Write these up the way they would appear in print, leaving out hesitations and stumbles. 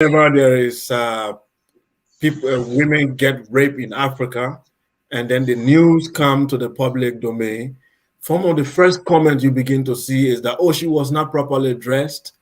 Whenever there is people, women get raped in Africa, and then the news come to the public domain, some of the first comments you begin to see is that, oh, she was not properly dressed.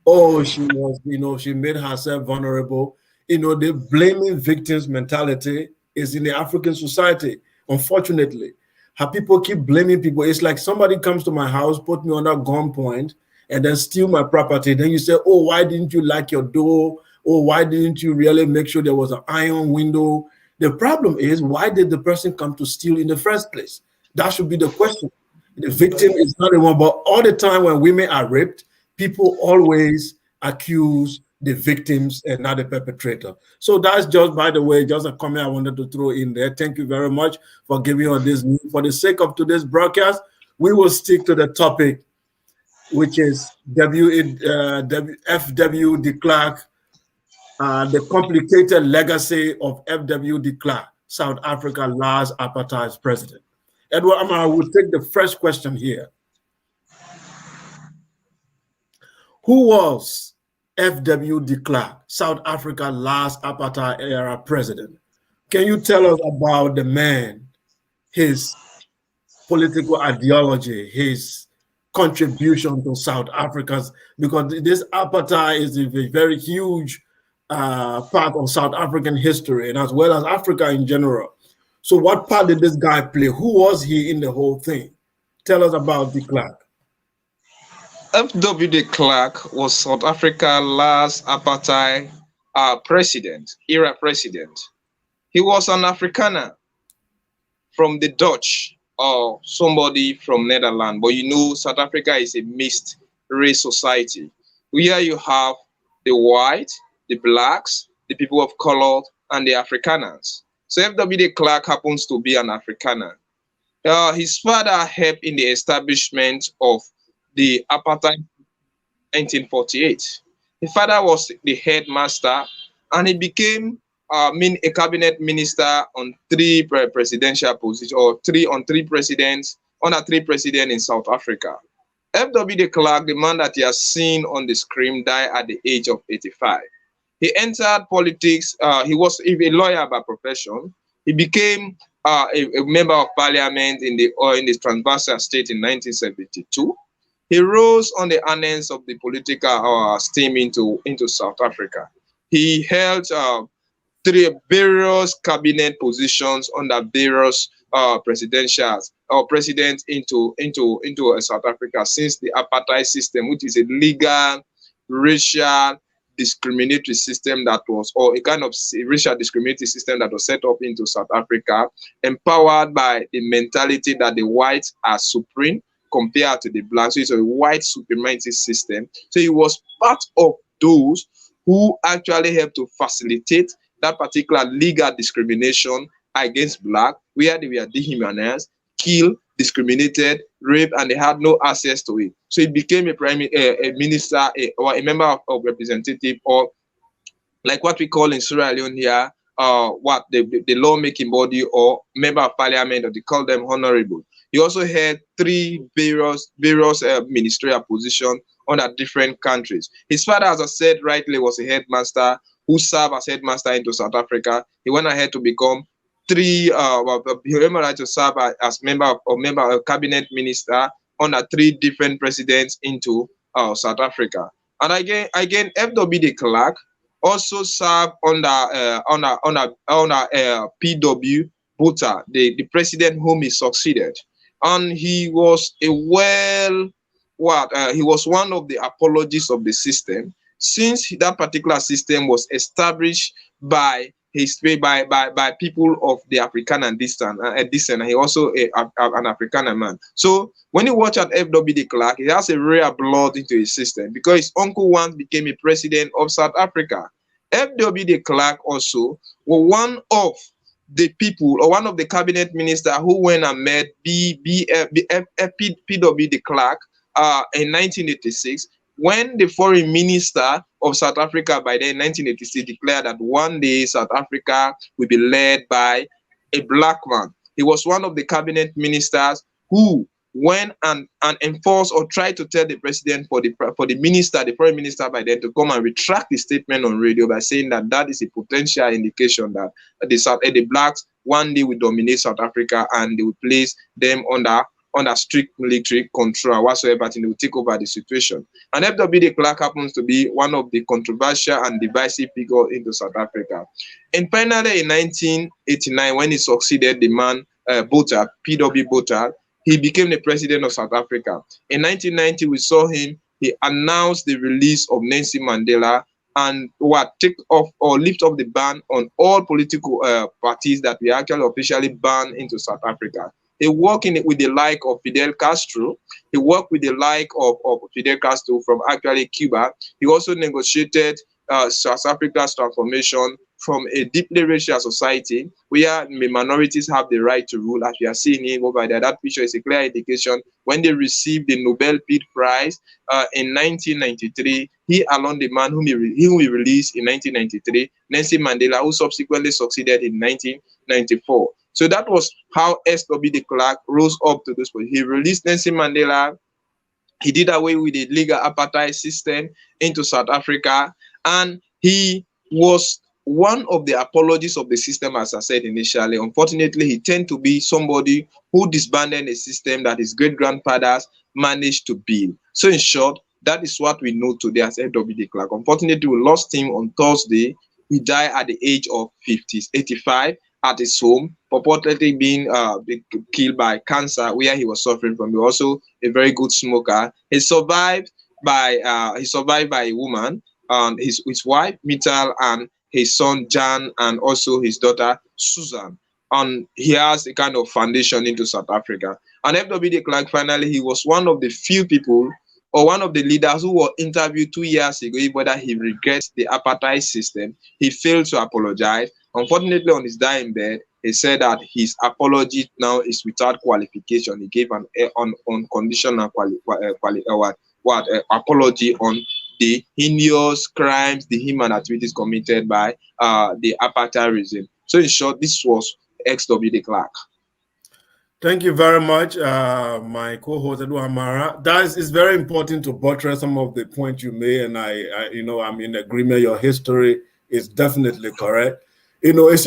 Oh, she was, she made herself vulnerable. The blaming victims mentality is in the African society, unfortunately. How people keep blaming people. It's like somebody comes to my house, put me under gunpoint, and then steal my property. Then you say, oh, why didn't you lock your door? Oh, why didn't you really make sure there was an iron window? The problem is, why did the person come to steal in the first place? That should be the question. The victim is not the one, but all the time when women are raped, people always accuse the victims and not the perpetrator. So that's just, by the way, just a comment I wanted to throw in there. Thank you very much for giving us this news. For the sake of today's broadcast, we will stick to the topic, which is F.W. de Klerk, the complicated legacy of F.W. de Klerk, South Africa's last apartheid president. Edward Amara will take the first question here. Who was F.W. de Klerk, South Africa's last Apartheid-era president? Can you tell us about the man, his political ideology, his contribution to South Africa's, because this apartheid is a very huge part of South African history and as well as Africa in general. So what part did this guy play? Who was he in the whole thing? Tell us about de Klerk. F.W. de Klerk was South Africa's last apartheid era president. He was an Afrikaner from the Dutch or somebody from Netherlands. But South Africa is a mixed race society. Here you have the white, the blacks, the people of color, and the Afrikaners. So F.W. de Klerk happens to be an Afrikaner. His father helped in the establishment of the apartheid in 1948. His father was the headmaster, and he became a cabinet minister on three presidential positions, or three presidents in South Africa. F.W. de Klerk, the man that you have seen on the screen, died at the age of 85. He entered politics. He was a lawyer by profession. He became a member of parliament in the Transvaal state in 1972. He rose on the earnings of the political steam into South Africa. He held various cabinet positions under various presidents into South Africa since the apartheid system, which is a legal, racial, discriminatory system that was, or a kind of racial discriminatory system that was set up into South Africa, empowered by the mentality that the whites are supreme compared to the blacks. So it's a white supremacy system. So he was part of those who actually helped to facilitate that particular legal discrimination against black, where they were dehumanized, killed, discriminated, raped, and they had no access to it. So he became a minister or a member of representative, or like what we call in Sierra Leone here, the lawmaking body or member of parliament, or they call them honorable. He also had various ministerial positions under different countries. His father, as I said rightly, was a headmaster who served as headmaster into South Africa. He went ahead to become he went to serve as member of cabinet minister under three different presidents into South Africa. And again, F.W. de Klerk also served under P.W. Botha, the president whom he succeeded. And he was he was one of the apologists of the system, since that particular system was established by people of the Afrikaner descent, and he also an Afrikaner man. So when you watch at F.W. de Klerk, he has a rare blood into his system because his uncle once became a president of South Africa. F.W. de Klerk also was one of the people, or one of the cabinet ministers who went and met P.W. de Klerk in 1986, when the foreign minister of South Africa by then in 1986 declared that one day South Africa will be led by a black man. He was one of the cabinet ministers who went and enforced or tried to tell the president for the minister, the foreign minister by then, to come and retract the statement on radio by saying that that is a potential indication that the blacks one day will dominate South Africa and they will place them under strict military control whatsoever, and they will take over the situation. And F.W. de Klerk happens to be one of the controversial and divisive figures into South Africa. And finally, in 1989, when he succeeded the man Botha, P.W. Botha, he became the president of South Africa. In 1990, we saw him. He announced the release of Nelson Mandela and take off or lift off the ban on all political parties that were actually officially banned into South Africa. He worked with the like of Fidel Castro. He worked with the like of Fidel Castro from actually Cuba. He also negotiated South Africa's transformation from a deeply racial society where minorities have the right to rule, as we are seeing here over there. That picture is a clear indication. When they received the Nobel Peace Prize in 1993, he along the man whom he released in 1993, Nelson Mandela, who subsequently succeeded in 1994. So that was how S.W. de Klerk rose up to this point. He released Nelson Mandela. He did away with the legal apartheid system into South Africa, and he was one of the apologists of the system, as I said initially. Unfortunately, he tended to be somebody who disbanded a system that his great-grandfathers managed to build. So in short, that is what we know today as S.W. de Klerk. Unfortunately, we lost him on Thursday. He died at the age of 85 at his home, purportedly being killed by cancer, where he was suffering from. He was also a very good smoker. He survived by a woman, his wife Mittal, and his son Jan, and also his daughter Susan. And he has a kind of foundation into South Africa. And F.W. de Klerk, finally, he was one of the few people, or one of the leaders, who were interviewed 2 years ago whether he regrets the apartheid system. He failed to apologize. Unfortunately, on his dying bed, he said that his apology now is without qualification. He gave an unconditional apology on the heinous crimes, the human activities committed by the apartheid regime. So in short, this was X.W. de Klerk. Thank you very much, my co-host Amara. That is very important to buttress some of the points you made, and I'm in agreement. Your history is definitely correct. It's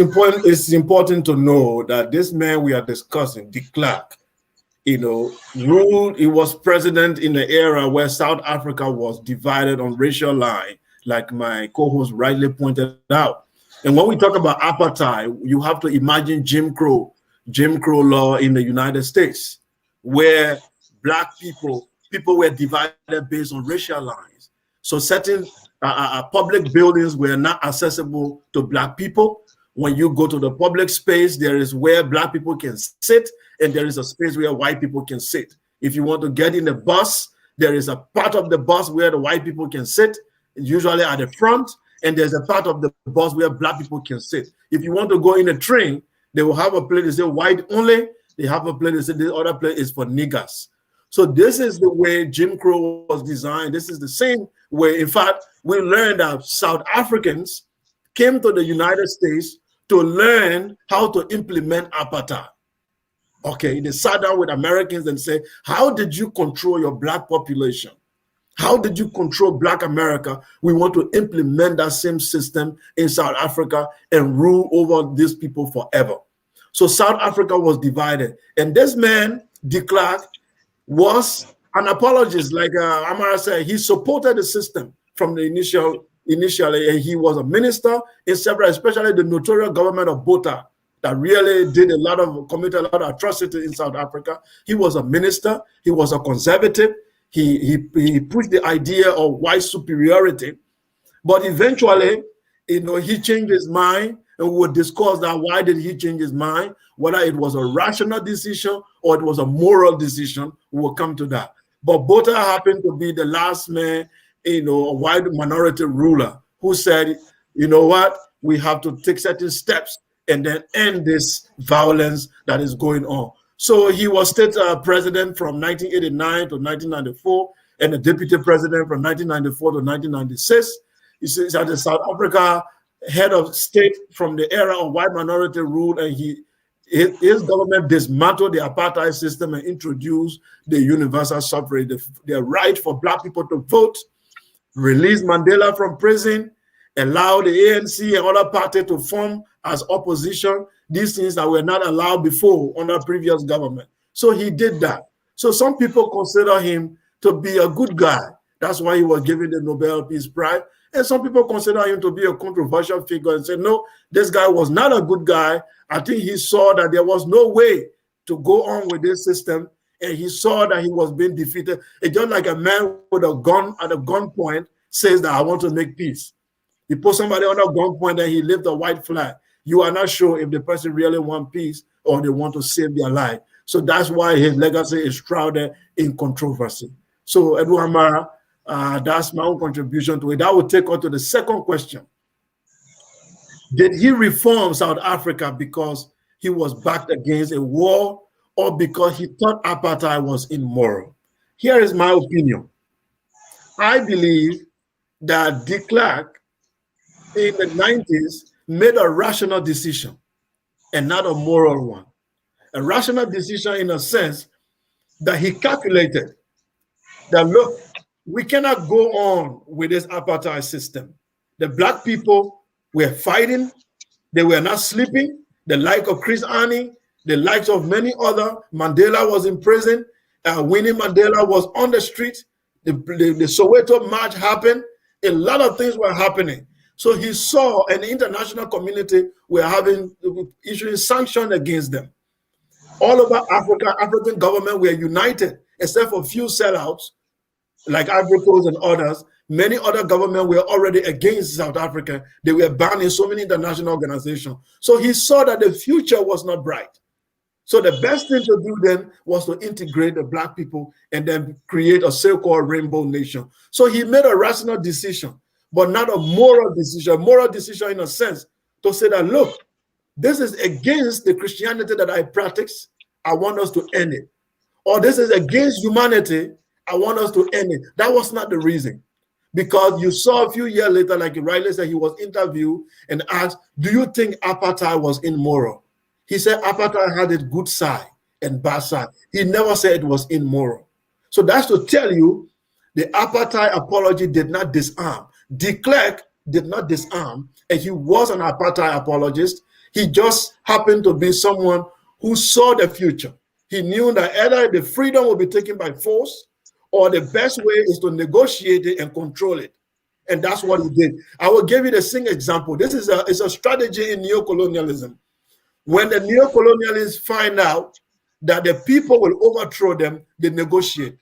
important to know that this man we are discussing, de Klerk, ruled. He was president in the era where South Africa was divided on racial line, like my co-host rightly pointed out. And when we talk about apartheid, you have to imagine Jim Crow law in the United States, where black people were divided based on racial lines. So certain public buildings were not accessible to black people. When you go to the public space, there is where black people can sit, and there is a space where white people can sit. If you want to get in the bus, there is a part of the bus where the white people can sit, usually at the front, and there's a part of the bus where black people can sit. If you want to go in a train, they will have a place that say white only. They have a place that say the other place is for niggers. So this is the way Jim Crow was designed. This is the same way. In fact, we learned that South Africans came to the United States to learn how to implement apartheid. Okay, they sat down with Americans and said, how did you control your black population? How did you control Black America? We want to implement that same system in South Africa and rule over these people forever. So South Africa was divided. And this man, de Klerk, was an apologist. Like Amara said, he supported the system from the initially, and he was a minister in several, especially the notorious government of Botha that really committed a lot of atrocity in South Africa. He was a minister. He was a conservative. He pushed the idea of white superiority, but eventually, he changed his mind, and we will discuss that. Why did he change his mind? Whether it was a rational decision or it was a moral decision, we will come to that. But Botha happened to be the last man, a white minority ruler who said, you know what, we have to take certain steps and then end this violence that is going on. So he was state president from 1989 to 1994, and the deputy president from 1994 to 1996. He's at the South Africa head of state from the era of white minority rule, and His government dismantled the apartheid system and introduced the universal suffrage, the right for black people to vote, released Mandela from prison, allowed the ANC and other parties to form as opposition, these things that were not allowed before under previous government. So he did that. So some people consider him to be a good guy. That's why he was given the Nobel Peace Prize. And some people consider him to be a controversial figure and say, no, this guy was not a good guy. I think he saw that there was no way to go on with this system, and he saw that he was being defeated. It's just like a man with a gun at a gunpoint says that I want to make peace. He put somebody on a gunpoint and he lifted a white flag. You are not sure if the person really wants peace or they want to save their life. So that's why his legacy is shrouded in controversy. So Edward Amara, that's my own contribution to it. That will take us to the second question. Did he reform South Africa because he was backed against a war or because he thought apartheid was immoral? Here is my opinion. I believe that de Klerk in the 90s made a rational decision and not a moral one. A rational decision in a sense that he calculated that, look, we cannot go on with this apartheid system. The black people were fighting. They were not sleeping. The like of Chris Hani, the likes of many other. Mandela was in prison. Winnie Mandela was on the street. The Soweto march happened. A lot of things were happening. So he saw an international community were issuing sanctions against them. All over Africa, African governments were united, except for a few sellouts, like Ivory Coast and others. Many other governments were already against South Africa. They were banned in so many international organizations. So he saw that the future was not bright. So the best thing to do then was to integrate the black people and then create a so-called rainbow nation. So he made a rational decision, but not a moral decision. A moral decision in a sense to say that, look, this is against the Christianity that I practice. I want us to end it. Or this is against humanity. I want us to end it. That was not the reason. Because you saw a few years later, like you rightly said, he was interviewed and asked, do you think apartheid was immoral? He said apartheid had its good side and bad side. He never said it was immoral. So that's to tell you the apartheid apology did not disarm. De Klerk did not disarm, and he was an apartheid apologist. He just happened to be someone who saw the future. He knew that either the freedom will be taken by force or the best way is to negotiate it and control it. And that's what he did. I will give you the same example. This is a strategy in neocolonialism. When the neocolonialists find out that the people will overthrow them, they negotiate.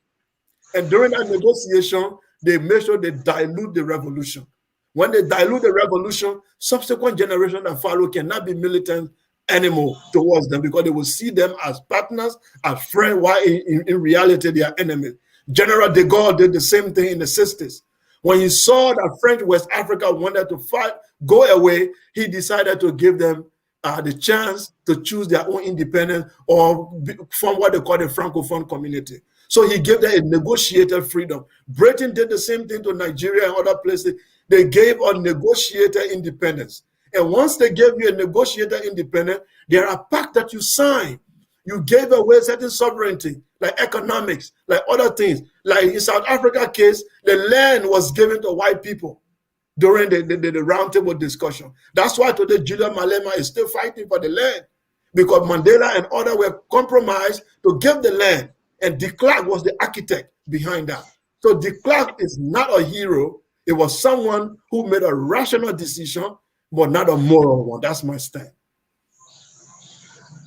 And during that negotiation, they make sure they dilute the revolution. When they dilute the revolution, subsequent generations that follow cannot be militant anymore towards them because they will see them as partners, as friends, while in reality they are enemies. General de Gaulle did the same thing in the 60s. When he saw that French West Africa wanted to fight, go away, he decided to give them the chance to choose their own independence or form what they call the Francophone community. So he gave them a negotiated freedom. Britain did the same thing to Nigeria and other places. They gave a negotiated independence. And once they gave you a negotiated independence, there are pacts that you sign. You gave away certain sovereignty, like economics, like other things. Like in South Africa case, the land was given to white people during the roundtable discussion. That's why today Julian Malema is still fighting for the land, because Mandela and others were compromised to give the land. And de Klerk was the architect behind that. So de Klerk is not a hero. It was someone who made a rational decision, but not a moral one. That's my stand.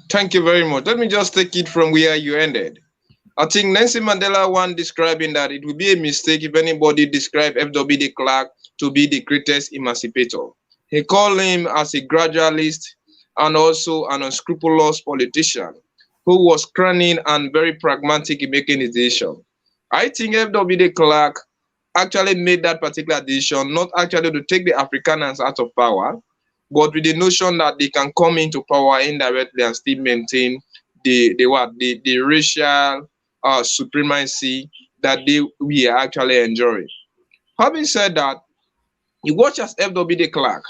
Thank you very much. Let me just take it from where you ended. I think Nelson Mandela one describing that it would be a mistake if anybody described F.W. de Klerk to be the greatest emancipator. He called him as a gradualist and also an unscrupulous politician who was cunning and very pragmatic in making his decision. I think F.W. de Klerk actually made that particular decision, not actually to take the Afrikaners out of power, but with the notion that they can come into power indirectly and still maintain the racial supremacy that we are actually enjoying. Having said that, you watch as F.W. de Klerk.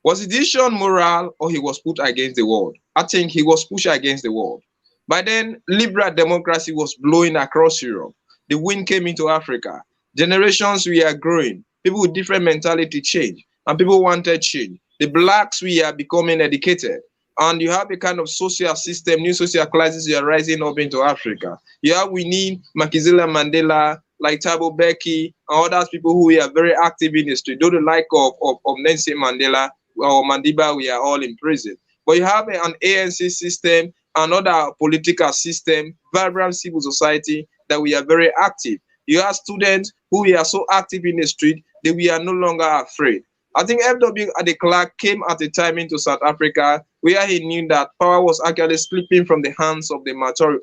Was his decision moral or he was put against the world? I think he was pushing against the world. By then, liberal democracy was blowing across Europe. The wind came into Africa. Generations were growing. People with different mentality changed, and people wanted change. The blacks were becoming educated. And you have a kind of social system, new social classes are rising up into Africa. You have we need Makizela Mandela, like Thabo Mbeki, and other people who are very active in the street. Though the like of Nelson Mandela or Mandiba, we are all in prison. But you have an ANC system, another political system, vibrant civil society that we are very active. You have students who are so active in the street that we are no longer afraid. I think FW de Klerk came at a time into South Africa where he knew that power was actually slipping from the hands of the majority,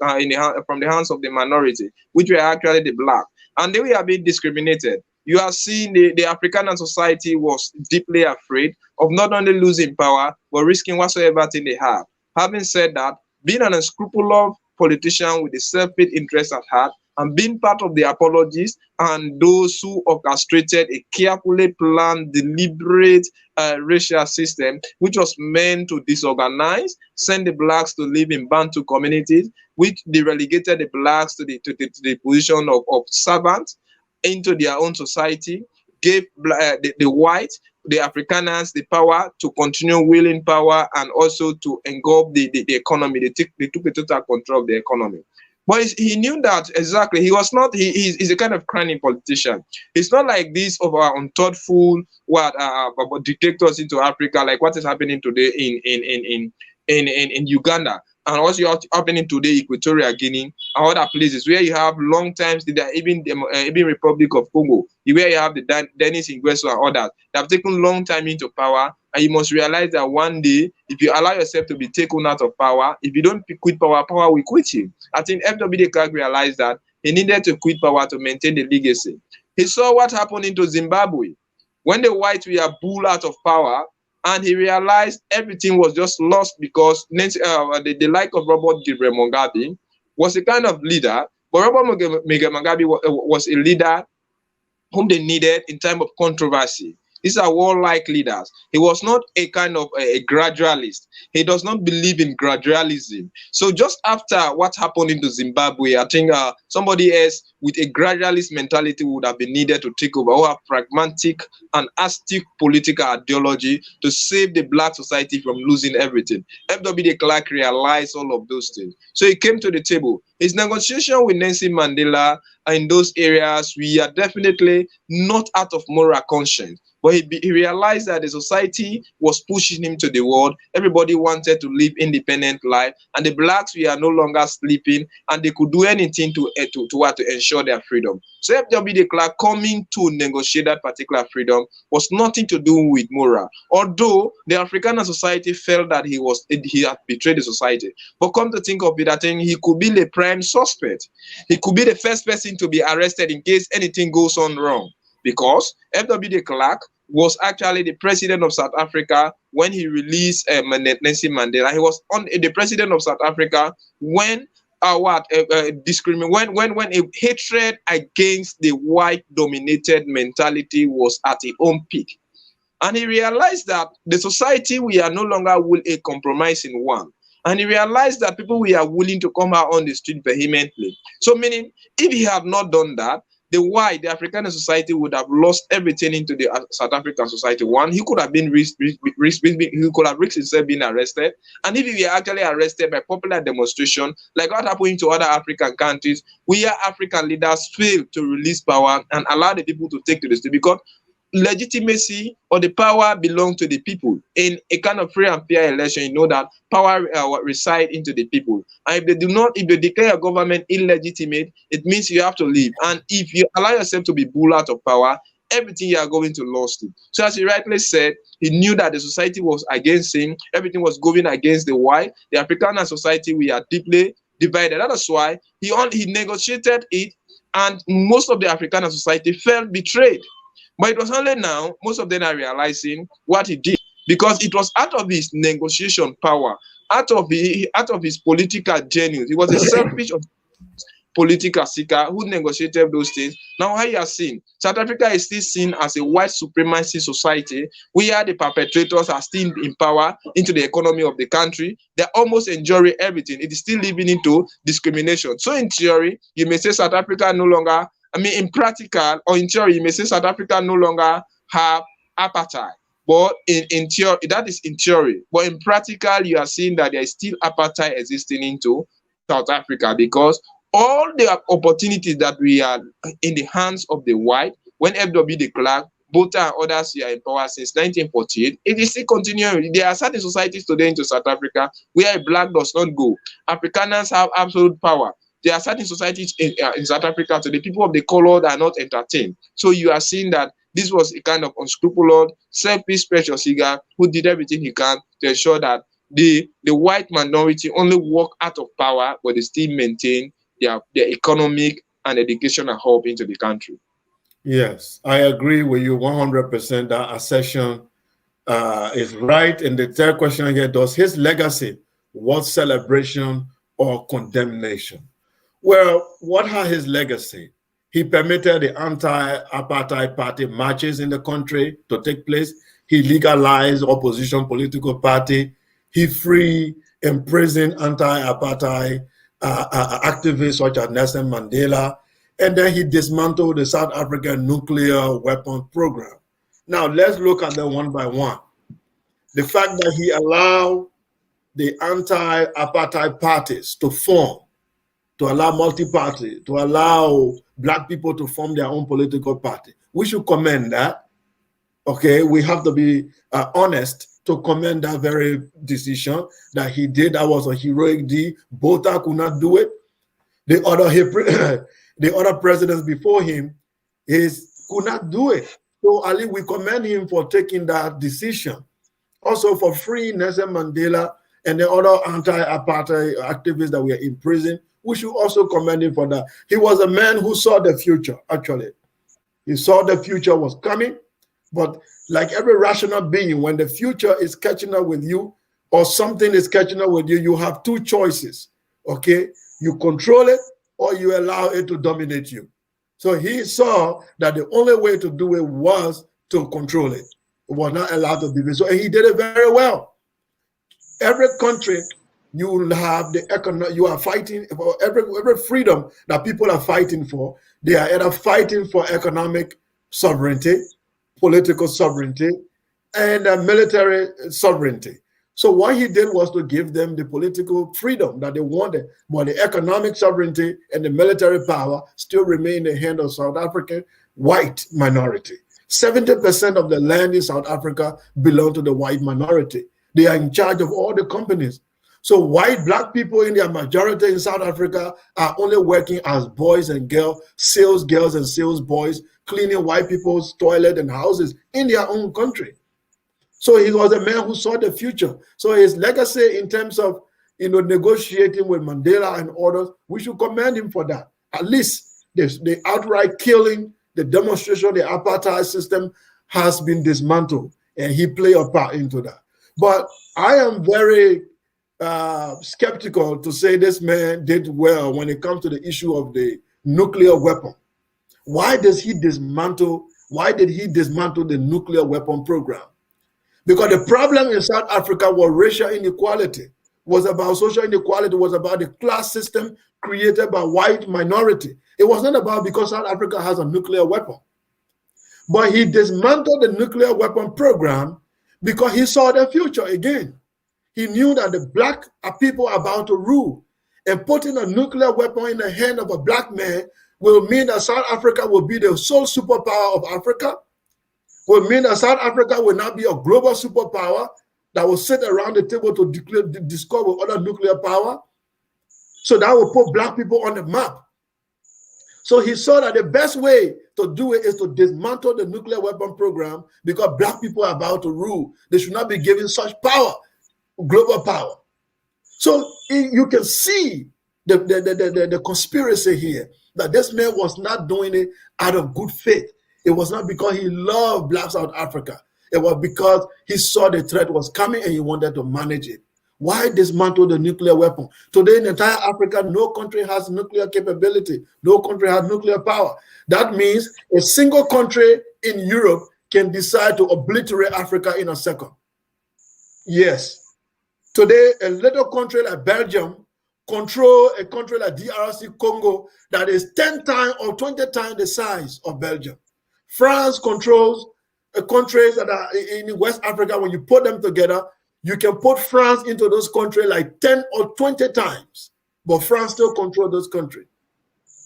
from the hands of the minority, which were actually the black, and they were being discriminated. You are seeing the African society was deeply afraid of not only losing power but risking whatsoever thing they have. Having said that, being an unscrupulous politician with the selfish interest at heart, and being part of the apologists and those who orchestrated a carefully planned, deliberate racial system, which was meant to disorganize, send the blacks to live in Bantu communities, which they relegated the blacks to the position of servants into their own society, gave the white, the Afrikaners, the power to continue wielding power and also to engulf the economy. They took the total control of the economy. But he knew that exactly. He was not. He's a kind of cunning politician. It's not like this of our unthoughtful dictators into Africa, like what is happening today in Uganda, and also happening today Equatorial Guinea and other places where you have long times, even Republic of Congo, where you have the Denis Ingreso and others that have taken long time into power. And you must realize that one day, if you allow yourself to be taken out of power, if you don't quit power, power will quit you. I think FW de Klerk realized that he needed to quit power to maintain the legacy. He saw what happened into Zimbabwe when the whites were bull out of power, and he realized everything was just lost because the like of Robert Mugabe was a kind of leader, but Robert Mugabe was a leader whom they needed in time of controversy. These are warlike leaders. He was not a kind of a gradualist. He does not believe in gradualism. So just after what happened into Zimbabwe, I think somebody else with a gradualist mentality would have been needed to take over, who have pragmatic and astic political ideology to save the black society from losing everything. FW de Klerk realized all of those things. So he came to the table. His negotiation with Nelson Mandela in those areas, we are definitely not out of moral conscience. But he realized that the society was pushing him to the world. Everybody wanted to live independent life, and the blacks were no longer sleeping, and they could do anything to ensure their freedom. So FW de Klerk coming to negotiate that particular freedom was nothing to do with moral. Although the Afrikaner society felt that he had betrayed the society. But come to think of it, I think he could be the prime suspect. He could be the first person to be arrested in case anything goes on wrong. Because FW de Klerk was actually the president of South Africa when he released Nelson Mandela. He was the president of South Africa when when a hatred against the white-dominated mentality was at its own peak. And he realized that the society we are no longer will a compromising one. And he realized that people we are willing to come out on the street vehemently. So meaning, if he had not done that, the African society would have lost everything into the South African society. One, he could have been he could have risked himself being arrested. And if he were actually arrested by popular demonstration, like what happened to other African countries, where African leaders failed to release power and allow the people to take to the street, because legitimacy or the power belongs to the people. In a kind of free and fair election, you know that power resides into the people. And if they declare a government illegitimate, it means you have to leave. And if you allow yourself to be bull out of power, everything you are going to lose it. So as he rightly said, he knew that the society was against him. Everything was going against the white. The African society, we are deeply divided. That is why he negotiated it, and most of the African society felt betrayed. But it was only now most of them are realizing what he did, because it was out of his negotiation power, out of his political genius. He was a selfish political seeker who negotiated those things. Now, how you are seen, South Africa is still seen as a white supremacy society where the perpetrators are still in power into the economy of the country. They're almost enjoying everything. It is still living into discrimination. So in theory, you may say South Africa no longer, in practical or in theory, you may say South Africa no longer have apartheid. But in theory, that is in theory. But in practical, you are seeing that there is still apartheid existing into South Africa, because all the opportunities that we are in the hands of the white, when FW de Klerk, Botha and others are in power since 1948, it is still continuing. There are certain societies today into South Africa where a black does not go. Afrikaners have absolute power. There are certain societies in South Africa today, people of the color are not entertained. So you are seeing that this was a kind of unscrupulous, selfish special seeker who did everything he can to ensure that the white minority only walk out of power, but they still maintain their economic and educational hub into the country. Yes, I agree with you 100%. That assertion is right. And the third question here, does his legacy worth celebration or condemnation? Well, what are his legacy? He permitted the anti-apartheid party marches in the country to take place. He legalized opposition political party. He freed imprisoned anti-apartheid activists such as Nelson Mandela. And then he dismantled the South African nuclear weapon program. Now, let's look at them one by one. The fact that he allowed the anti-apartheid parties to form, to allow multi-party, to allow black people to form their own political party. We should commend that. Okay, we have to be honest to commend that very decision that he did. That was a heroic deed. Botha could not do it. The other presidents before him could not do it. So Ali, we commend him for taking that decision. Also for freeing Nelson Mandela and the other anti-apartheid activists that were in prison. We should also commend him for that. He was a man who saw the future, actually. He saw the future was coming, but like every rational being, when the future is catching up with you or something is catching up with you, you have two choices, okay? You control it or you allow it to dominate you. So he saw that the only way to do it was to control it. It was not allowed to be so, and he did it very well. Every country, you will have you are fighting for every freedom that people are fighting for. They are either fighting for economic sovereignty, political sovereignty, and military sovereignty. So what he did was to give them the political freedom that they wanted, but the economic sovereignty and the military power still remain in the hand of South African white minority. 70% of the land in South Africa belong to the white minority. They are in charge of all the companies. So white black people in their majority in South Africa are only working as boys and girls and sales boys, cleaning white people's toilet and houses in their own country. So he was a man who saw the future. So his legacy in terms of negotiating with Mandela and others, we should commend him for that. At least the outright killing, the demonstration, the apartheid system has been dismantled, and he played a part into that. But I am very skeptical to say this man did well when it comes to the issue of the nuclear weapon. Why did he dismantle the nuclear weapon program? Because the problem in South Africa was racial inequality, was about social inequality, was about the class system created by white minority. It was not about because South Africa has a nuclear weapon. But he dismantled the nuclear weapon program because he saw the future again. He knew that the black people are about to rule, and putting a nuclear weapon in the hand of a black man will mean that South Africa will be the sole superpower of Africa, will mean that South Africa will not be a global superpower that will sit around the table to discover other nuclear power. So that will put black people on the map. So he saw that the best way to do it is to dismantle the nuclear weapon program because black people are about to rule. They should not be given such power, global power. So you can see the conspiracy here, that this man was not doing it out of good faith. It was not because he loved Black South Africa. It was because he saw the threat was coming and he wanted to manage it. Why dismantle the nuclear weapon? Today in entire Africa, no country has nuclear capability. No country has nuclear power. That means a single country in Europe can decide to obliterate Africa in a second. Yes. Today, a little country like Belgium control a country like DRC Congo that is 10 times or 20 times the size of Belgium. France controls countries that are in West Africa. When you put them together, you can put France into those countries like 10 or 20 times, but France still controls those countries.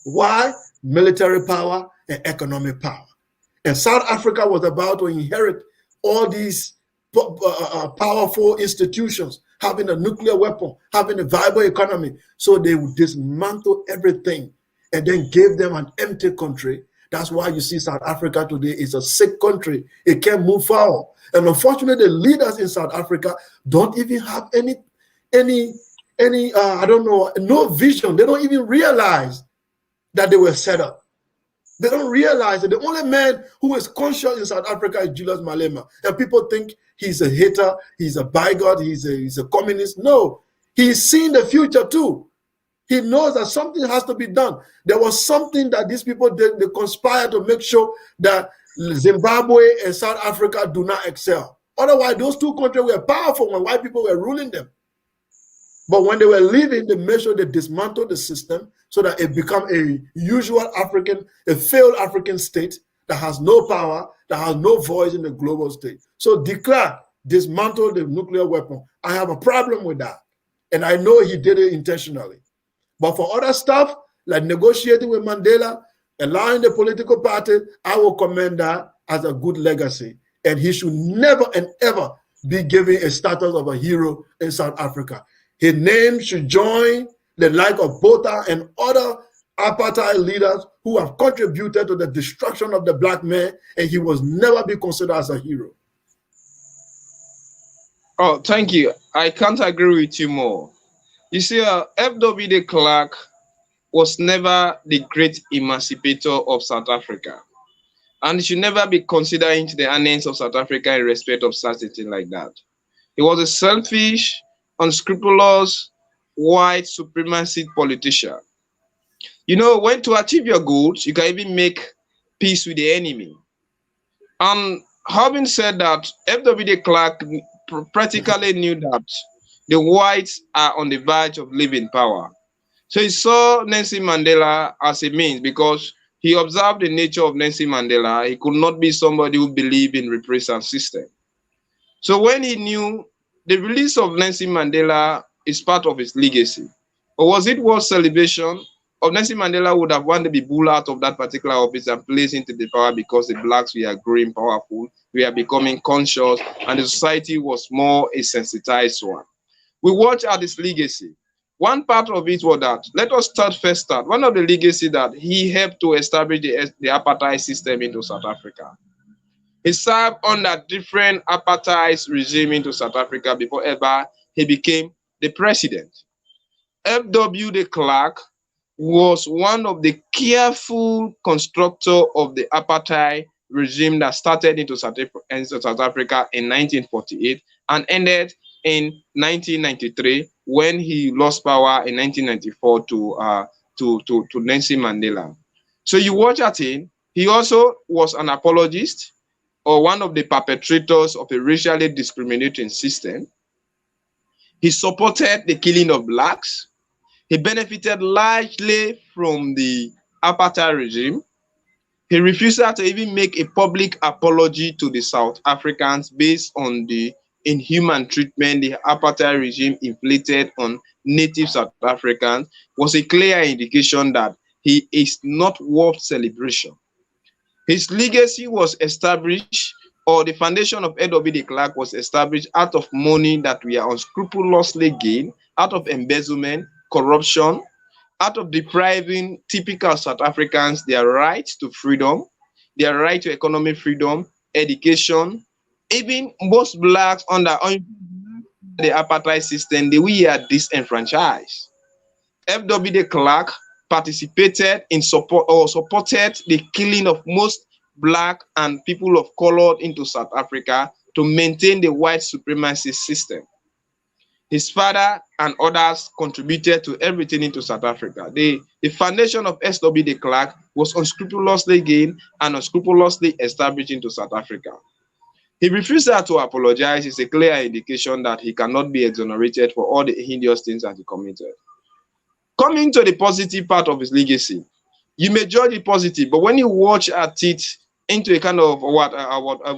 Why? Military power and economic power. And South Africa was about to inherit all these powerful institutions, having a nuclear weapon, having a viable economy. So they would dismantle everything and then give them an empty country. That's why you see South Africa today is a sick country. It can't move forward. And unfortunately, the leaders in South Africa don't even have any I don't know, no vision. They don't even realize that they were set up. They don't realize that the only man who is conscious in South Africa is Julius Malema. And people think he's a hater, he's a bigot, he's a communist. No, he's seeing the future too. He knows that something has to be done. There was something that these people did. They conspired to make sure that Zimbabwe and South Africa do not excel. Otherwise, those two countries were powerful when white people were ruling them. But when they were leaving, they made sure they dismantled the system so that it became a usual African, a failed African state that has no power, that has no voice in the global state. So declare, dismantle the nuclear weapon. I have a problem with that. And I know he did it intentionally. But for other stuff, like negotiating with Mandela, allowing the political party, I will commend that as a good legacy. And he should never and ever be given a status of a hero in South Africa. His name should join the like of Botha and other apartheid leaders who have contributed to the destruction of the black man, and he was never be considered as a hero. Oh, thank you. I can't agree with you more. You see, F.W. de Klerk was never the great emancipator of South Africa. And he should never be considered into the annals of South Africa in respect of such a thing like that. He was a selfish, unscrupulous, white supremacist politician. You know, when to achieve your goals, you can even make peace with the enemy. And having said that, F.W. de Klerk practically knew that the whites are on the verge of leaving power. So he saw Nelson Mandela as a means because he observed the nature of Nelson Mandela. He could not be somebody who believed in repressive system. So when he knew the release of Nelson Mandela is part of his legacy, or was it worth celebration? Or Nelson Mandela would have wanted to be pulled out of that particular office and placed into the power because the blacks were growing powerful, we are becoming conscious, and the society was more a sensitized one. We watch at his legacy. One part of it was that, let us first start. One of the legacy that he helped to establish the apartheid system into South Africa. He served under different apartheid regime into South Africa before ever he became the president. F.W. de Klerk was one of the careful constructor of the apartheid regime that started into South Africa in 1948 and ended in 1993 when he lost power in 1994 to Nelson Mandela. So you watch at him, he also was an apologist or one of the perpetrators of a racially discriminating system. He supported the killing of blacks. He benefited largely from the apartheid regime. He refused to even make a public apology to the South Africans based on the inhuman treatment the apartheid regime inflicted on native South Africans, was a clear indication that he is not worth celebration. His legacy was established, or the foundation of F.W. de Klerk was established out of money that we are unscrupulously gained, out of embezzlement, corruption, out of depriving typical South Africans their right to freedom, their right to economic freedom, education. Even most blacks under the apartheid system, they were disenfranchised. F.W. de Klerk participated in supported the killing of most black and people of color into South Africa to maintain the white supremacy system. His father and others contributed to everything into South Africa. The foundation of S.W. de Klerk was unscrupulously gained and unscrupulously established into South Africa. He refusal to apologize is a clear indication that he cannot be exonerated for all the hideous things that he committed. Coming to the positive part of his legacy, you may judge it positive, but when you watch at it into a kind of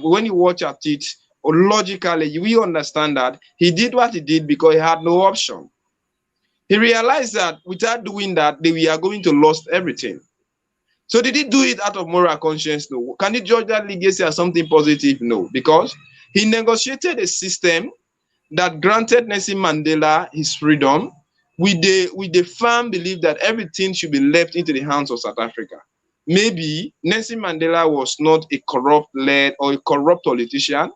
when you watch at it logically, you will understand that he did what he did because he had no option. He realized that without doing that, we are going to lose everything. So did he do it out of moral conscience? No. Can you judge that legacy as something positive? No, because he negotiated a system that granted Nelson Mandela his freedom with the firm belief that everything should be left into the hands of South Africa. Maybe Nelson Mandela was not a corrupt leader or a corrupt politician.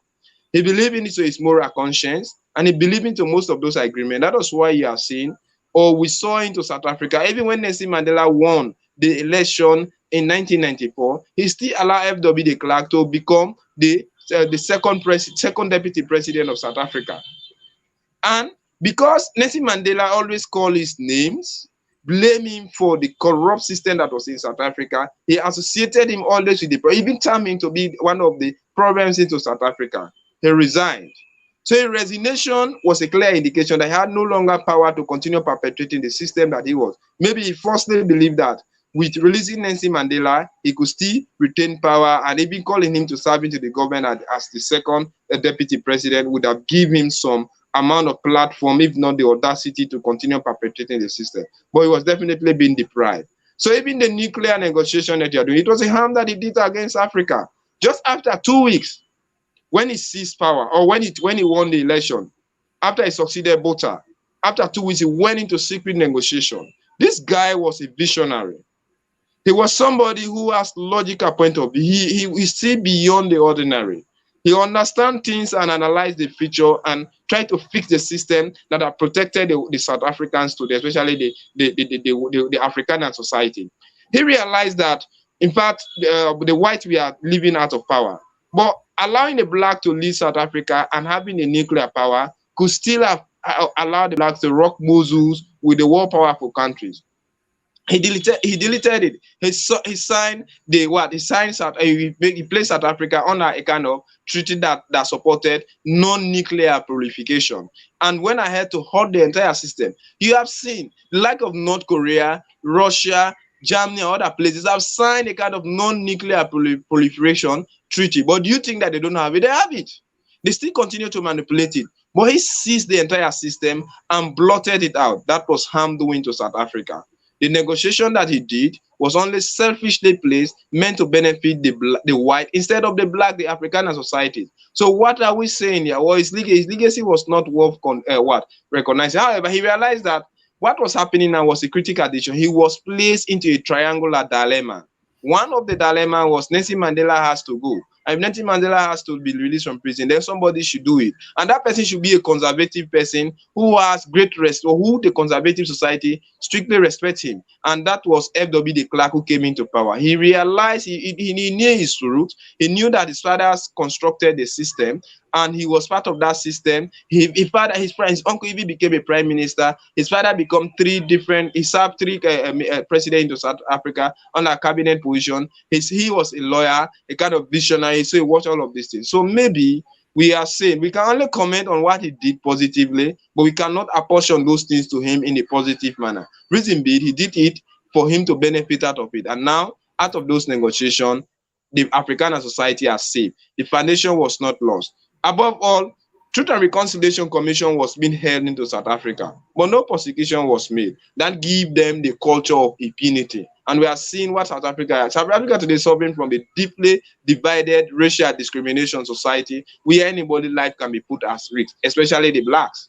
He believed into his moral conscience, and he believed into most of those agreements. That was why you are seeing, or we saw into South Africa, even when Nelson Mandela won the election in 1994, he still allowed F.W. de Klerk to become the second deputy president of South Africa. And because Nelson Mandela always called his names, blame him for the corrupt system that was in South Africa, he associated him always with the problem, even termed him to be one of the problems into South Africa. He resigned. So his resignation was a clear indication that he had no longer power to continue perpetuating the system that he was. Maybe he falsely believed that with releasing Nelson Mandela, he could still retain power, and even calling him to serve into the government as the second deputy president would have given him some amount of platform, if not the audacity, to continue perpetuating the system. But he was definitely being deprived. So even the nuclear negotiation that you are doing, it was a harm that he did against Africa. Just after 2 weeks, when he seized power, or when he won the election, after he succeeded Botha, after 2 weeks, he went into secret negotiation. This guy was a visionary. He was somebody who has logical point of view. He see beyond the ordinary. He understands things and analyze the future and try to fix the system that have protected the South Africans today, especially the Afrikaner society. He realized that, in fact, the whites were living out of power. But allowing the black to lead South Africa and having a nuclear power could still have allowed the blacks to rock Moses with the more powerful countries. He deleted it. He signed he placed South Africa under a kind of treaty that supported non-nuclear proliferation. And when I had to halt the entire system, you have seen the like of North Korea, Russia, Germany, and other places have signed a kind of non-nuclear proliferation treaty. But do you think that they don't have it? They have it. They still continue to manipulate it. But he seized the entire system and blotted it out. That was harm doing to South Africa. The negotiation that he did was only selfishly placed, meant to benefit the white instead of the black, the Afrikaner society. So what are we saying here? Well, his legacy was not worth recognizing. However, he realized that what was happening now was a critical decision. He was placed into a triangular dilemma. One of the dilemma was Nelson Mandela has to go. If Nelson Mandela has to be released from prison, then somebody should do it. And that person should be a conservative person who has great respect, or who the conservative society strictly respects him. And that was F.W. de Klerk, who came into power. He realized, he knew his roots. He knew that his fathers constructed the system, and he was part of that system. His uncle even became a prime minister. His father became he served three presidents into South Africa on a cabinet position. He was a lawyer, a kind of visionary, so he watched all of these things. So maybe we are saying we can only comment on what he did positively, but we cannot apportion those things to him in a positive manner. Reason being, he did it for him to benefit out of it. And now, out of those negotiations, the Afrikaner society has saved. The foundation was not lost. Above all, Truth and Reconciliation Commission was being held into South Africa, but no prosecution was made. That gave them the culture of impunity. And we are seeing what South Africa is. South Africa today is suffering from a deeply divided racial discrimination society where anybody's life can be put at risk, especially the blacks.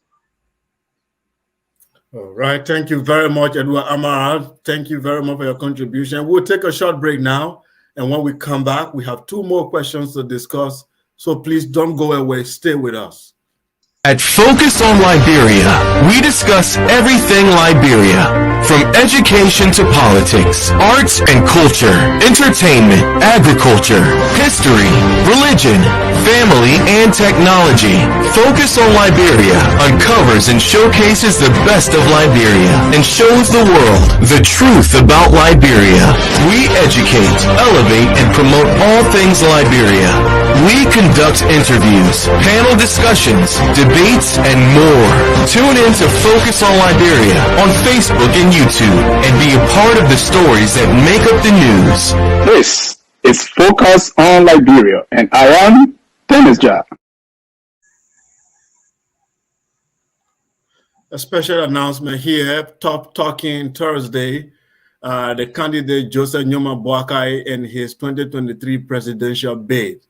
All right. Thank you very much, Edward Amara. Thank you very much for your contribution. We'll take a short break now. And when we come back, we have 2 more questions to discuss. So please don't go away. Stay with us. At Focus on Liberia, we discuss everything Liberia, from education to politics, arts and culture, entertainment, agriculture, history, religion, family, and technology. Focus on Liberia uncovers and showcases the best of Liberia and shows the world the truth about Liberia. We educate, elevate, and promote all things Liberia. We conduct interviews, panel discussions, debates, and more. Tune in to Focus on Liberia on Facebook and YouTube and be a part of the stories that make up the news. This is Focus on Liberia, and I am Demise. A special announcement here, Top Talking Thursday. The candidate Joseph Nyoma Boakai in his 2023 presidential bid.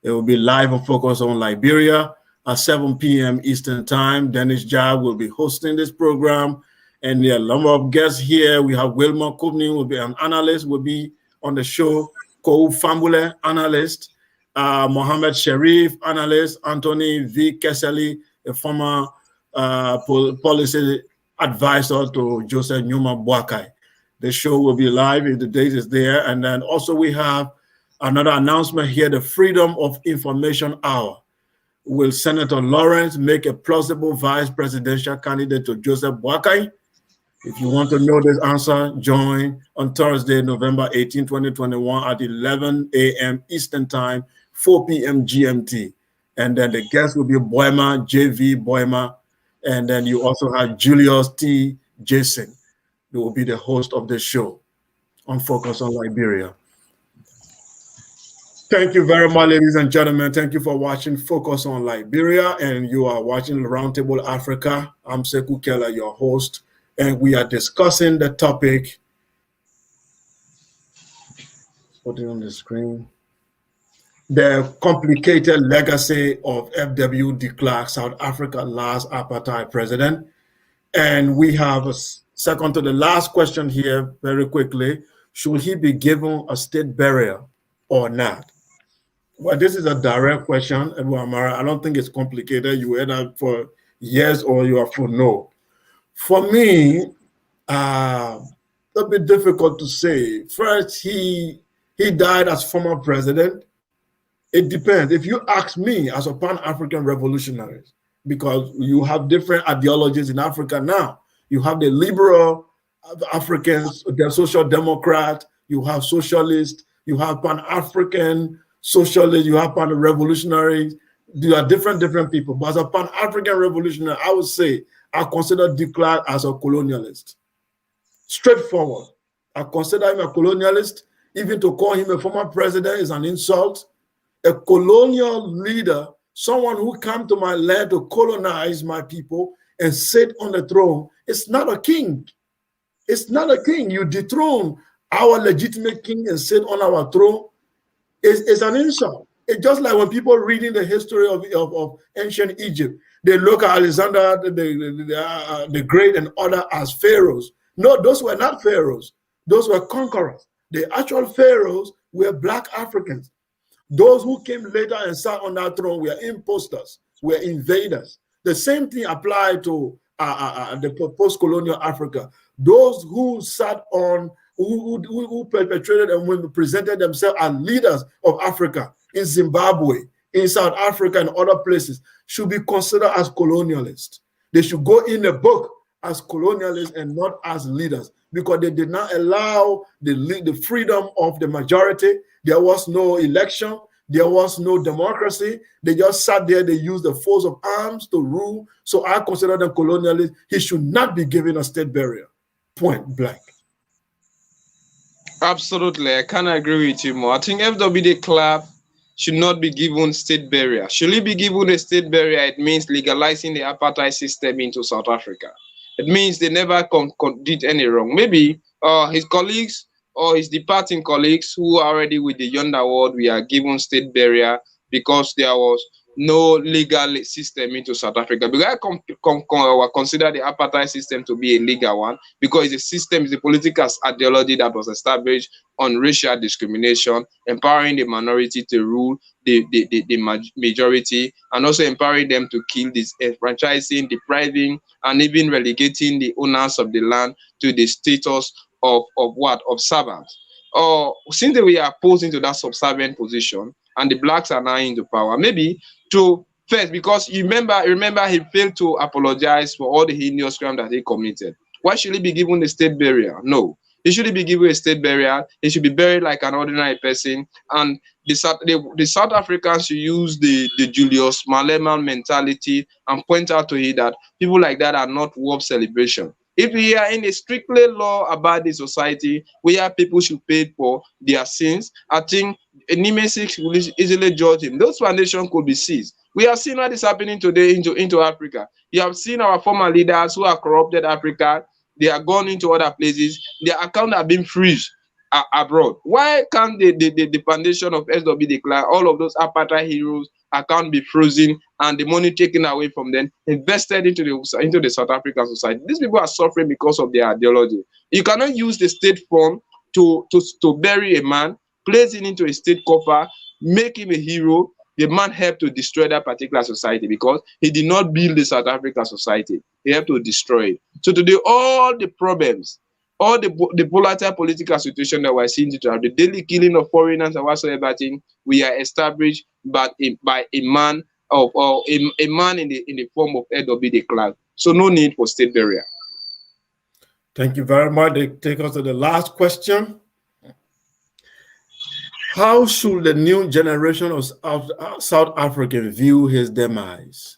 It will be live on Focus on Liberia at 7 p.m. Eastern Time. Dennis Jab will be hosting this program. And there are a number of guests here. We have Wilma Kubni, will be an analyst, will be on the show. Kou Fambule, analyst. Mohammed Sharif, analyst. Anthony V. Keseli, a former policy advisor to Joseph Nyoma Boakai. The show will be live if the date is there. And then also we have another announcement here, the Freedom of Information Hour. Will Senator Lawrence make a plausible vice presidential candidate to Joseph Boakai? If you want to know this answer, join on Thursday, November 18, 2021 at 11 a.m. Eastern Time, 4 p.m. GMT. And then the guest will be Boima, J.V. Boima. And then you also have Julius T. Jason, who will be the host of the show on Focus on Liberia. Thank you very much, ladies and gentlemen. Thank you for watching Focus on Liberia, and you are watching Roundtable Africa. I'm Sekou Kelleh, your host, and we are discussing the topic. Put it on the screen. The complicated legacy of F.W. de Klerk, South Africa's last apartheid president. And we have a second to the last question here, very quickly. Should he be given a state burial or not? Well, this is a direct question, Amara. I don't think it's complicated. You either for yes or you are for no. For me, a bit difficult to say. First, he died as former president. It depends. If you ask me as a Pan-African revolutionary, because you have different ideologies in Africa now. You have the liberal Africans, the social democrat, you have socialists, you have Pan-African socialists, you have Pan-revolutionaries. There are different people. But as a Pan-African revolutionary, I would say I consider de Klerk as a colonialist. Straightforward. I consider him a colonialist. Even to call him a former president is an insult. A colonial leader, someone who came to my land to colonize my people and sit on the throne, it's not a king. It's not a king. You dethrone our legitimate king and sit on our throne. It's an insult. It's just like when people reading the history of ancient Egypt, they look at Alexander the Great and other as pharaohs. No, those were not pharaohs. Those were conquerors. The actual pharaohs were black Africans. Those who came later and sat on that throne were imposters, were invaders. The same thing applied to the post-colonial Africa. Those who sat on, who perpetrated and presented themselves as leaders of Africa in Zimbabwe, in South Africa, and other places should be considered as colonialists. They should go in the book as colonialists and not as leaders, because they did not allow the freedom of the majority. There was no election. There was no democracy. They just sat there. They used the force of arms to rule. So I consider them colonialists. He should not be given a state burial. Point blank. Absolutely. I can't agree with you more. I think F.W. de Klerk should not be given state burial. Should he be given a state burial, it means legalizing the apartheid system into South Africa. It means they never did any wrong. Maybe his colleagues or his departing colleagues who are already with the yonder world, we are given state burial because there was no legal system into South Africa. Because I consider the apartheid system to be a legal one, because the system is a political ideology that was established on racial discrimination, empowering the minority to rule the majority, and also empowering them to kill, disenfranchising, depriving, and even relegating the owners of the land to the status of servants. Since we are posed into that subservient position, and the blacks are now into power. Maybe to first, because you remember he failed to apologize for all the heinous crime that he committed. Why should he be given a state burial? No. He shouldn't be given a state burial. He should be buried like an ordinary person. And the South Africans should use the Julius Malema mentality and point out to him that people like that are not worth celebration. If we are in a strictly law-abiding society where people should pay for their sins, I think Demise will easily judge him. Those foundations could be seized. We have seen what is happening today into Africa. You have seen our former leaders who have corrupted Africa. They are gone into other places. Their accounts have been frozen abroad. Why can't the foundation of SW declare all of those apartheid heroes account be frozen and the money taken away from them invested into the South African society? These people are suffering because of their ideology. You cannot use the state fund to bury a man, place him into a state coffer, make him a hero. The man helped to destroy that particular society because he did not build the South African society. He helped to destroy it. So today, all the problems, all the volatile political situation that we're seeing today, the daily killing of foreigners and whatsoever thing, we are established by a man a man in the form of LW de Klerk. So no need for state burial. Thank you very much. They take us to the last question. How should the new generation of South Africans view his demise?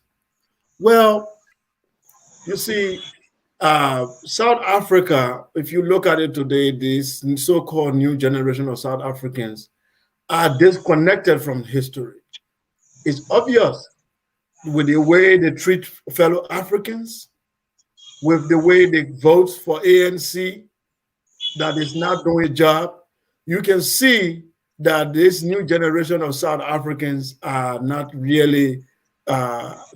Well, you see, South Africa, if you look at it today, this so-called new generation of South Africans are disconnected from history. It's obvious with the way they treat fellow Africans, with the way they vote for ANC that is not doing a job. You can see that this new generation of South Africans are not really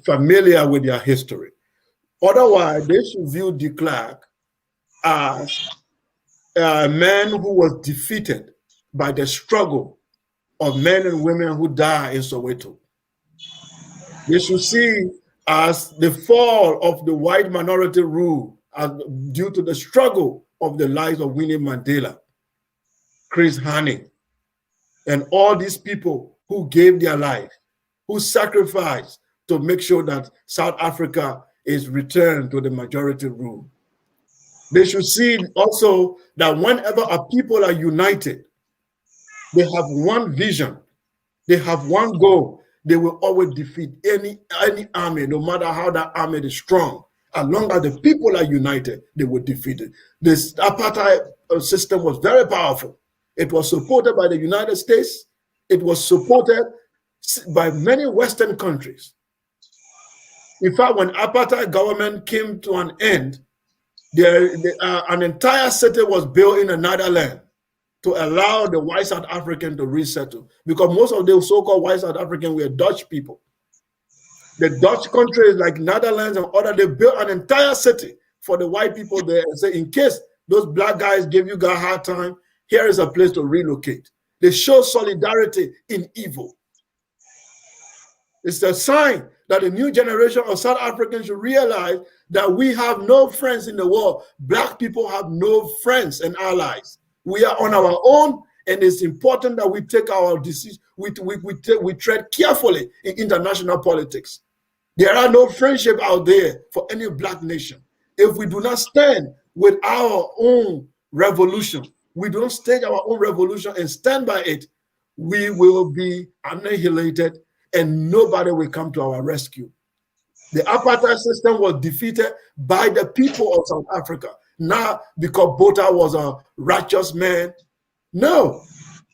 familiar with their history. Otherwise, they should view de Klerk as a man who was defeated by the struggle of men and women who died in Soweto. They should see as the fall of the white minority rule due to the struggle of the lives of Winnie Mandela, Chris Hani, and all these people who gave their life, who sacrificed to make sure that South Africa is returned to the majority rule. They should see also that whenever our people are united, they have one vision, they have one goal, they will always defeat any army, no matter how that army is strong. As long as the people are united, they will defeat it. This apartheid system was very powerful. It was supported by the United States. It was supported by many Western countries. In fact, when apartheid government came to an end, an entire city was built in another land to allow the white South African to resettle, because most of the so-called white South African were Dutch people. The Dutch countries like Netherlands and other, they built an entire city for the white people there and say, in case those black guys give you a hard time, here is a place to relocate. They show solidarity in evil. It's a sign that the new generation of South Africans should realize that we have no friends in the world. Black people have no friends and allies. We are on our own, and it's important that we take our decisions. We tread carefully in international politics. There are no friendship out there for any black nation. If we do not stand with our own revolution, we don't stage our own revolution and stand by it, we will be annihilated and nobody will come to our rescue. The apartheid system was defeated by the people of South Africa, not because Botha was a righteous man. No,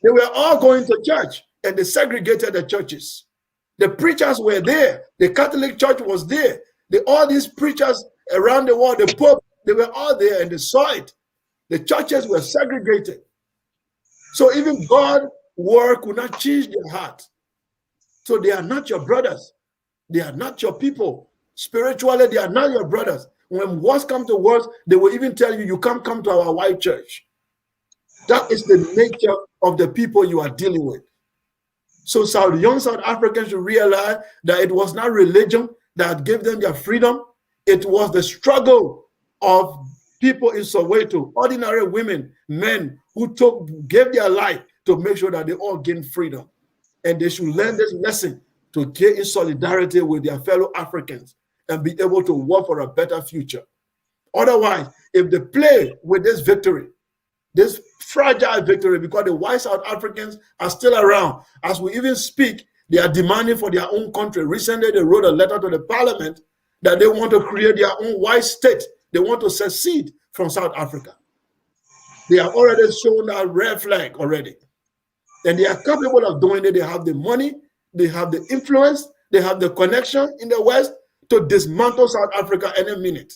they were all going to church and they segregated the churches. The preachers were there. The Catholic Church was there. All these preachers around the world, the Pope, they were all there and they saw it. The churches were segregated. So even God's word could not change their heart. So they are not your brothers. They are not your people. Spiritually, they are not your brothers. When words come to words, they will even tell you, you can't come to our white church. That is the nature of the people you are dealing with. So young South Africans should realize that it was not religion that gave them their freedom. It was the struggle of people in Soweto, ordinary women, men who gave their life to make sure that they all gained freedom. And they should learn this lesson to get in solidarity with their fellow Africans and be able to work for a better future. Otherwise, if they play with this victory, this fragile victory, because the white South Africans are still around, as we even speak, they are demanding for their own country. Recently, they wrote a letter to the parliament that they want to create their own white state. They want to secede from South Africa. They have already shown that red flag already. And they are capable of doing it. They have the money, they have the influence, they have the connection in the West to dismantle South Africa any minute.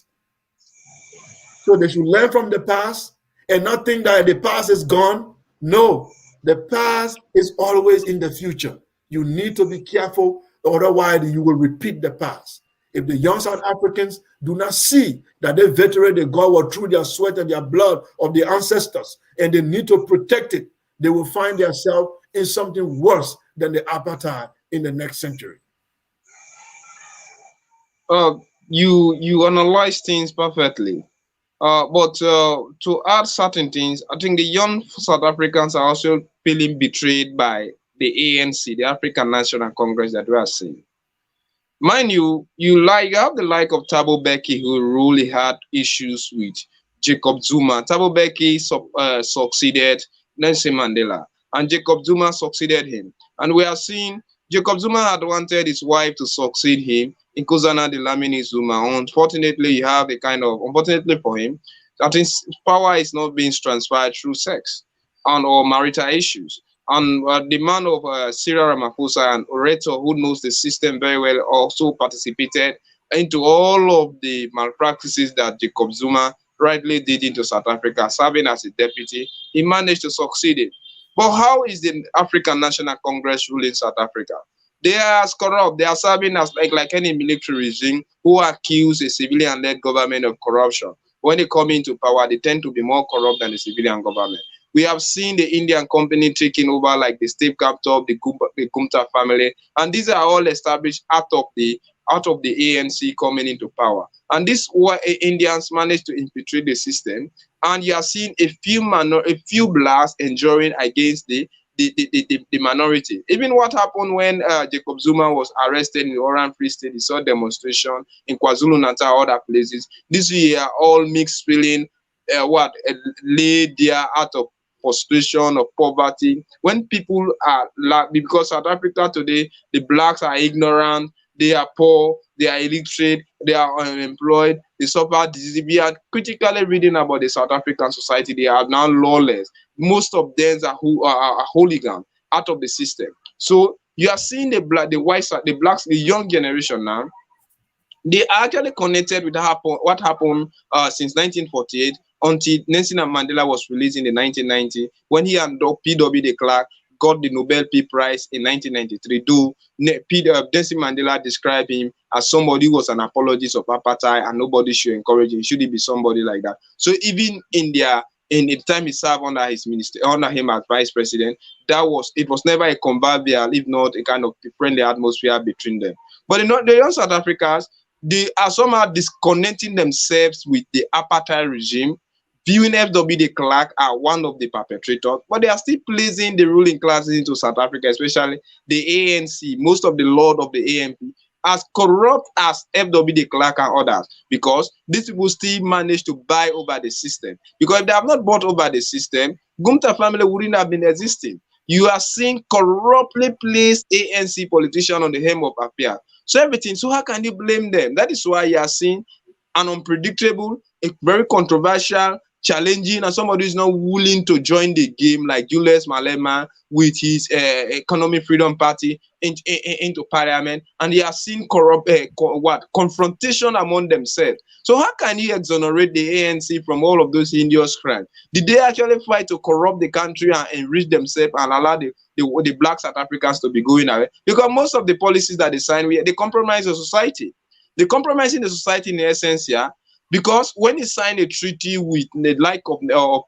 So they should learn from the past and not think that the past is gone. No, the past is always in the future. You need to be careful, otherwise you will repeat the past. If the young South Africans do not see that the victory they got was through their sweat and their blood of their ancestors, and they need to protect it, they will find themselves in something worse than the apartheid in the next century. You analyze things perfectly. But to add certain things, I think the young South Africans are also feeling betrayed by the ANC, the African National Congress that we are seeing. Mind you, you have the like of Thabo Mbeki, who really had issues with Jacob Zuma. Thabo Mbeki succeeded Nelson Mandela, and Jacob Zuma succeeded him. And we are seeing Jacob Zuma had wanted his wife to succeed him, Nkosazana Dlamini Zuma. Unfortunately, you have a kind of, unfortunately for him, I think power is not being transferred through sex or marital issues. And the man of Cyril Ramaphosa, an orator who knows the system very well, also participated into all of the malpractices that Jacob Zuma rightly did into South Africa, serving as a deputy. He managed to succeed it. But how is the African National Congress ruling South Africa? They are as corrupt. They are serving as like any military regime who accuse a civilian-led government of corruption. When they come into power, they tend to be more corrupt than the civilian government. We have seen the Indian company taking over, like the state capital of the Gupta family, and these are all established out of the ANC coming into power. And this why Indians managed to infiltrate the system, and you are seeing a few blacks enduring against the minority. Even what happened when Jacob Zuma was arrested in Orange Free State, he saw demonstration in KwaZulu-Natal, other places. This year, all mixed feeling, laid there out of frustration of poverty. When people are because South Africa today, the blacks are ignorant, they are poor, they are illiterate, they are unemployed, they suffer disease. We are critically reading about the South African society. They are now lawless. Most of them are hooligan out of the system. So you are seeing the whites, the blacks, the young generation now. They are actually connected with what happened since 1948 until Nelson Mandela was released in the 1990, when he and P.W. de Klerk got the Nobel Peace Prize in 1993. Though Nelson Mandela described him as somebody who was an apologist of apartheid and nobody should encourage him. Should he be somebody like that? So even in the time he served under his ministry, under him as vice president, it was never a convivial, if not a kind of friendly atmosphere between them. But the young South Africans, they are somehow disconnecting themselves with the apartheid regime, viewing F.W. de Klerk as one of the perpetrators, but they are still placing the ruling classes into South Africa, especially the ANC, most of the lord of the AMP, as corrupt as F.W. de Klerk and others, because these people still manage to buy over the system. Because if they have not bought over the system, Gupta family wouldn't have been existing. You are seeing corruptly placed ANC politicians on the hem of affairs. So everything, so how can you blame them? That is why you are seeing an unpredictable, a very controversial, challenging, and somebody who is not willing to join the game, like Julius Malema with his Economic Freedom Party into parliament, and they are seeing confrontation among themselves. So how can you exonerate the ANC from all of those heinous crimes? Did they actually fight to corrupt the country and enrich themselves and allow the black South Africans to be going away? Because most of the policies that they sign, they compromise the society. They compromising the society in essence, yeah. Because when he signed a treaty with the like of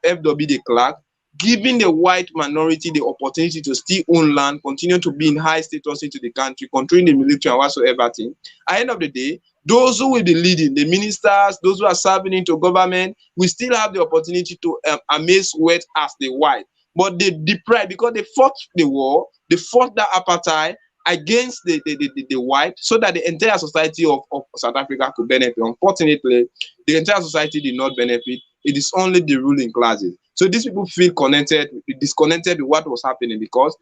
F.W. de Klerk, giving the white minority the opportunity to still own land, continue to be in high status into the country, controlling the military and whatsoever thing, at the end of the day, those who will be leading, the ministers, those who are serving into government, will still have the opportunity to amass wealth as the white. But they deprived, because they fought the war, They fought that apartheid against the white so that the entire society of South Africa could benefit. Unfortunately, the entire society did not benefit. It is only the ruling classes. So these people feel disconnected with what was happening because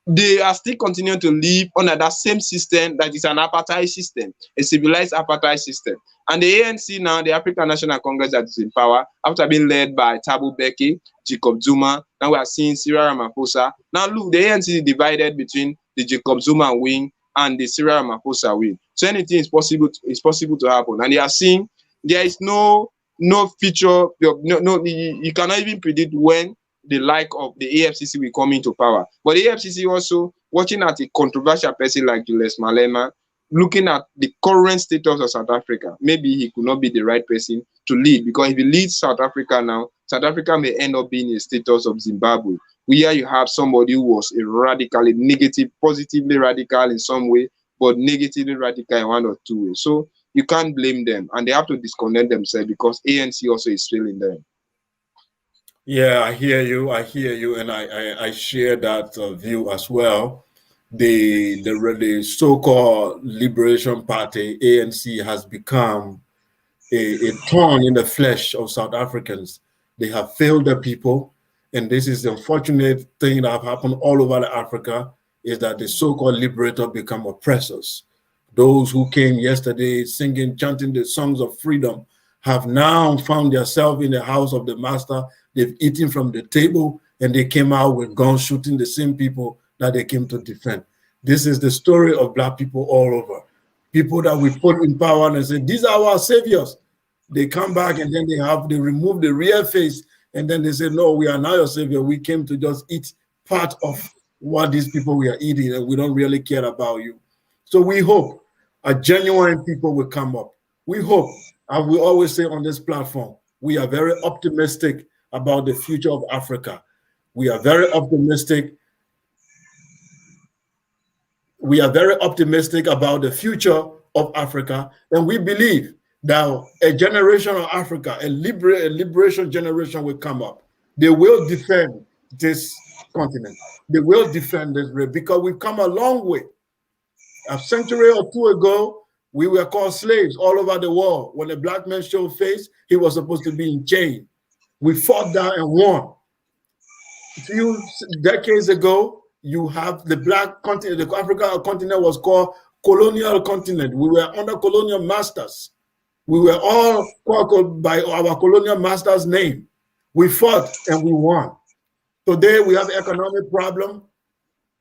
they are still continuing to live under that same system that is an apartheid system, a civilized apartheid system. And the ANC now, the African National Congress that is in power, after being led by Thabo Mbeki, Jacob Zuma, now we are seeing Cyril Ramaphosa. Now look, the ANC is divided between the Jacob Zuma wing and the Cyril Ramaphosa wing. So anything is possible to happen. And they are seeing there is no future, you cannot even predict when the like of the AFCC will come into power. But the AFCC also, watching at a controversial person like Julius Malema, looking at the current status of South Africa, maybe he could not be the right person to lead, because if he leads South Africa now, South Africa may end up being a status of Zimbabwe, where you have somebody who was a radically negative, positively radical in some way, but negatively radical in one or two ways. So you can't blame them, and they have to disconnect themselves because ANC also is failing them. Yeah, I hear you, and I share that view as well. The so-called Liberation Party, ANC, has become a thorn in the flesh of South Africans. They have failed the people, and this is the unfortunate thing that have happened all over Africa, is that the so-called liberator become oppressors. Those who came yesterday singing, chanting the songs of freedom have now found themselves in the house of the master. They've eaten from the table, and they came out with guns shooting the same people that they came to defend. This is the story of Black people all over. People that we put in power and say, these are our saviors. They come back and then they remove the real face, and then they say, no, we are not your savior. We came to just eat part of what these people we are eating, and we don't really care about you. So we hope a genuine people will come up. We hope, and we always say on this platform, we are very optimistic about the future of Africa. We are very optimistic. We are very optimistic about the future of Africa, and we believe that a generation of Africa, a liberation generation will come up. They will defend this continent. They will defend this race because we've come a long way. A century or two ago, we were called slaves all over the world. When a Black man showed face, he was supposed to be in chain. We fought down and won. A few decades ago, you have the Black continent, the African continent was called colonial continent. We were under colonial masters. We were all called by our colonial master's name. We fought and we won. Today we have economic problem.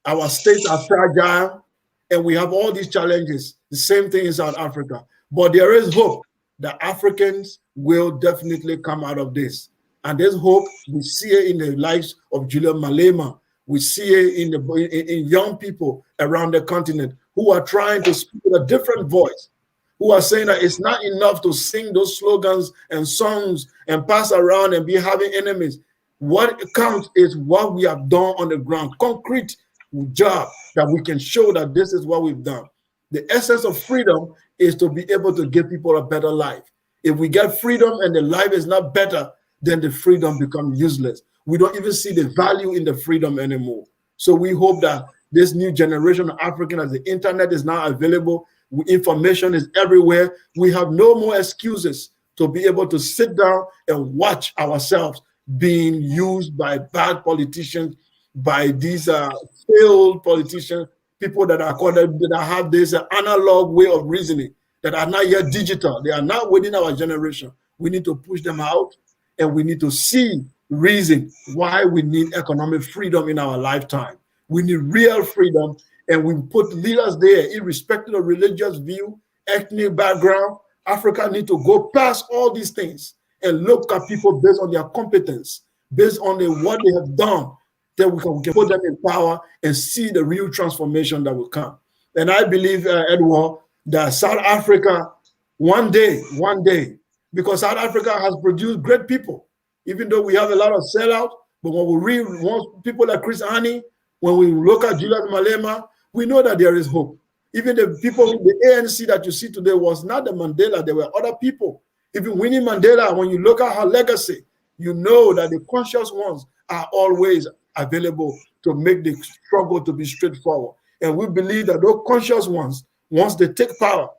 Our states are fragile, and we have all these challenges. The same thing in South Africa. But there is hope that Africans will definitely come out of this. And there's hope. We see it in the lives of Julius Malema. We see it in young people around the continent who are trying to speak with a different voice, who are saying that it's not enough to sing those slogans and songs and pass around and be having enemies. What counts is what we have done on the ground, concrete job that we can show that this is what we've done. The essence of freedom is to be able to give people a better life. If we get freedom and the life is not better, then the freedom becomes useless. We don't even see the value in the freedom anymore. So we hope that this new generation of Africans, as the internet is now available, information is everywhere, we have no more excuses to be able to sit down and watch ourselves being used by bad politicians, by these failed politicians, people that are called, that have this analog way of reasoning, that are not yet digital. They are not within our generation. We need to push them out, and we need to see reason why we need economic freedom in our lifetime. We need real freedom, and we put leaders there, irrespective of religious view, ethnic background. Africa need to go past all these things and look at people based on their competence, based on what they have done. Then we can put them in power and see the real transformation that will come. And I believe, Edward, that South Africa, one day, because South Africa has produced great people, even though we have a lot of sellout, but when we read people like Chris Hani, when we look at Julius Malema, we know that there is hope. Even the people, the ANC that you see today was not the Mandela, there were other people. Even Winnie Mandela, when you look at her legacy, you know that the conscious ones are always available to make the struggle to be straightforward. And we believe that those conscious ones, once they take power,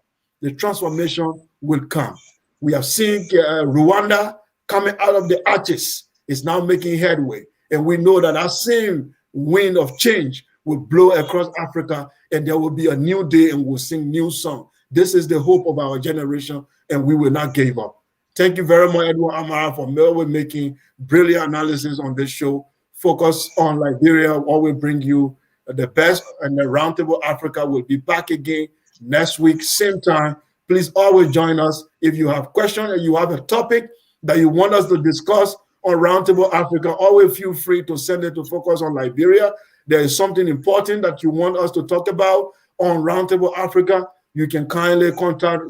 the transformation will come. We have seen Rwanda coming out of the arches is now making headway. And we know that that same wind of change will blow across Africa, and there will be a new day and we'll sing new song. This is the hope of our generation, and we will not give up. Thank you very much, Edward Amara, for always making brilliant analysis on this show. Focus on Liberia, always bring you the best, and the Roundtable Africa will be back again next week, same time. Please always join us. If you have questions and you have a topic that you want us to discuss on Roundtable Africa, always feel free to send it to Focus on Liberia. There is something important that you want us to talk about on Roundtable Africa, you can kindly contact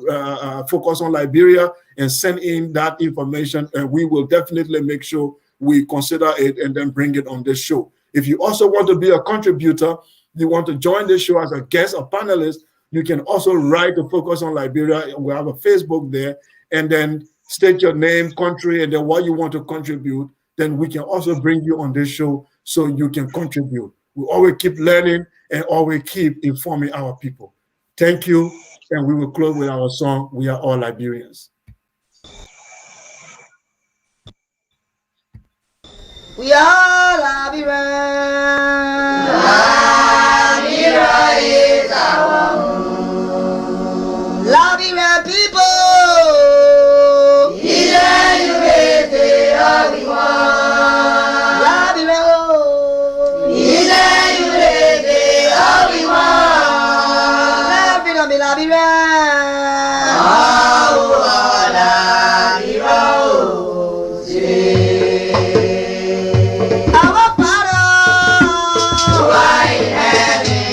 Focus on Liberia and send in that information, and we will definitely make sure we consider it and then bring it on this show. If you also want to be a contributor, you want to join the show as a guest or panelist, you can also write to Focus on Liberia. We have a Facebook there, and then state your name, country, and then what you want to contribute. Then we can also bring you on this show so you can contribute. We always keep learning and always keep informing our people. Thank you, and we will close with our song, We Are All Liberians. We are Liberians. Liberia is our home. Liberian people. Liberia.